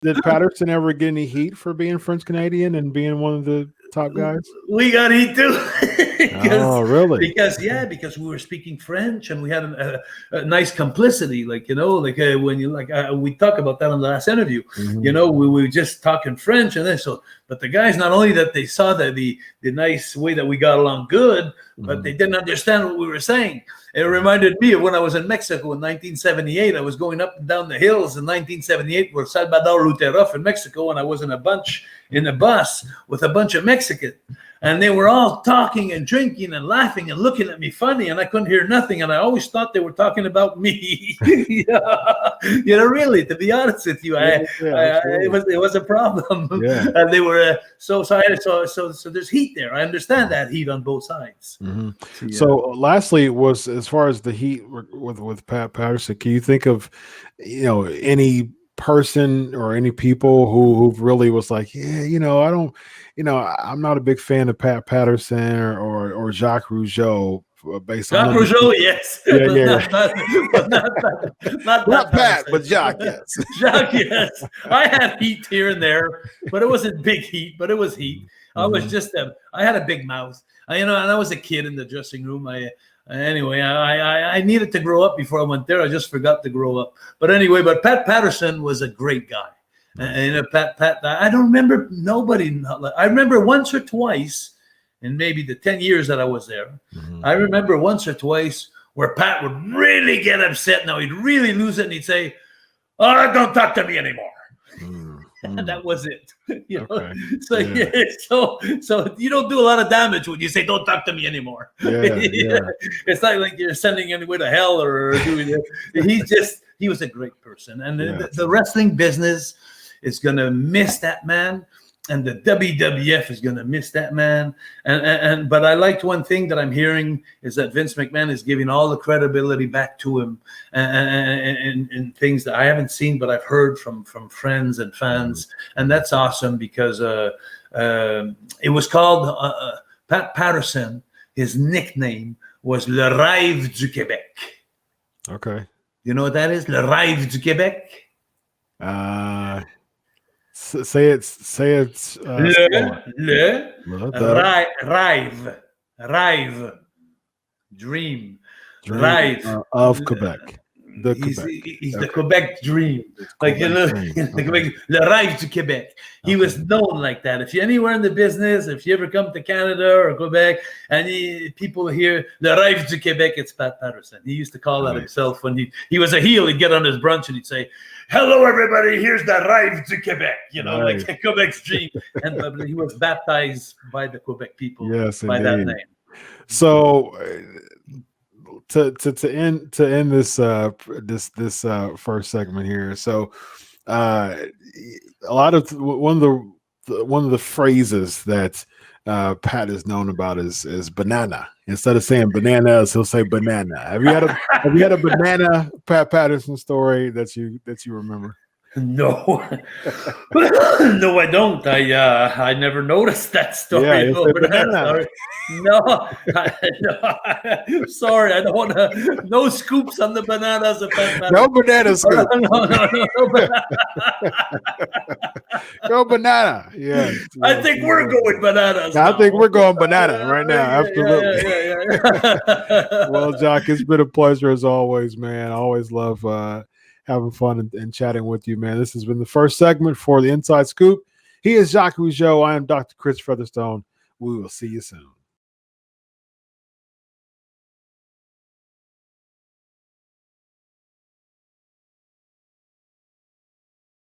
Did Patterson ever get any heat for being French Canadian and being one of the top guys? We got heat too. Oh, really? Because we were speaking French and we had a nice complicity, like when you we talk about that in the last interview. Mm-hmm. We were just talking French, and then but the guys, not only that they saw that the nice way that we got along good, but they didn't understand what we were saying. It reminded me of when I was in Mexico in 1978. I was going up and down the hills in 1978 with Salvador Luteroff in Mexico, and I was in a bus with a bunch of Mexicans. And they were all talking and drinking and laughing and looking at me funny, and I couldn't hear nothing. And I always thought they were talking about me. Really, to be honest with you, it was a problem. Yeah. And they were so there's heat there. I understand that heat on both sides. Mm-hmm. So, lastly, was as far as the heat with Pat Patterson, can you think of any person or any people who really was like, I don't. I'm not a big fan of Pat Patterson or Jacques Rougeau. Jacques Rougeau, yes. Not Pat, but Jacques, yes. Jacques, yes. I had heat here and there, but it wasn't big heat, but it was heat. I was just I had a big mouth. And I was a kid in the dressing room. I needed to grow up before I went there. I just forgot to grow up. But Pat Patterson was a great guy. And Pat, I don't remember nobody. I remember once or twice, in maybe the 10 years that I was there, I remember once or twice where Pat would really get upset. Now he'd really lose it, and he'd say, "Oh, don't talk to me anymore." And that was it. Okay. So you don't do a lot of damage when you say, "Don't talk to me anymore." It's not like you're sending anyone to hell or doing it. He was a great person, and the wrestling business is going to miss that man, and the WWF is going to miss that man. But I liked one thing that I'm hearing is that Vince McMahon is giving all the credibility back to him, and things that I haven't seen, but I've heard from friends and fans, and that's awesome because it was called Pat Patterson. His nickname was Le Rêve du Québec. Okay. You know what that is? Le Rêve du Québec. Say it's le rêve, dream, rêve of Quebec. He's the Quebec dream, the Quebec, le rêve du Québec. He was known like that. If you're anywhere in the business, if you ever come to Canada or Quebec, and people hear le rêve du Québec, it's Pat Patterson. He used to call that himself when he was a heel. He'd get on his brunch and he'd say, "Hello, everybody. Here's the rêve du Québec." Like Quebec's dream. And he was baptized by the Quebec people by that name. So. To end this this first segment here, so a lot of one of the phrases that Pat is known about is banana. Instead of saying bananas, he'll say banana. Have you had a banana Pat Patterson story that you remember? No, no, I don't. I never noticed that story. No, sorry, I don't want to. No scoops on the bananas. No banana scoop. Go banana. Yeah. I think we're going bananas. I think we're going banana right now. Absolutely. Well, Jacques, it's been a pleasure as always, man. I always love having fun and chatting with you, man. This has been the first segment for the Inside SKoop. He is Jacques Rougeau. I am Dr. Chris Featherstone. We will see you soon.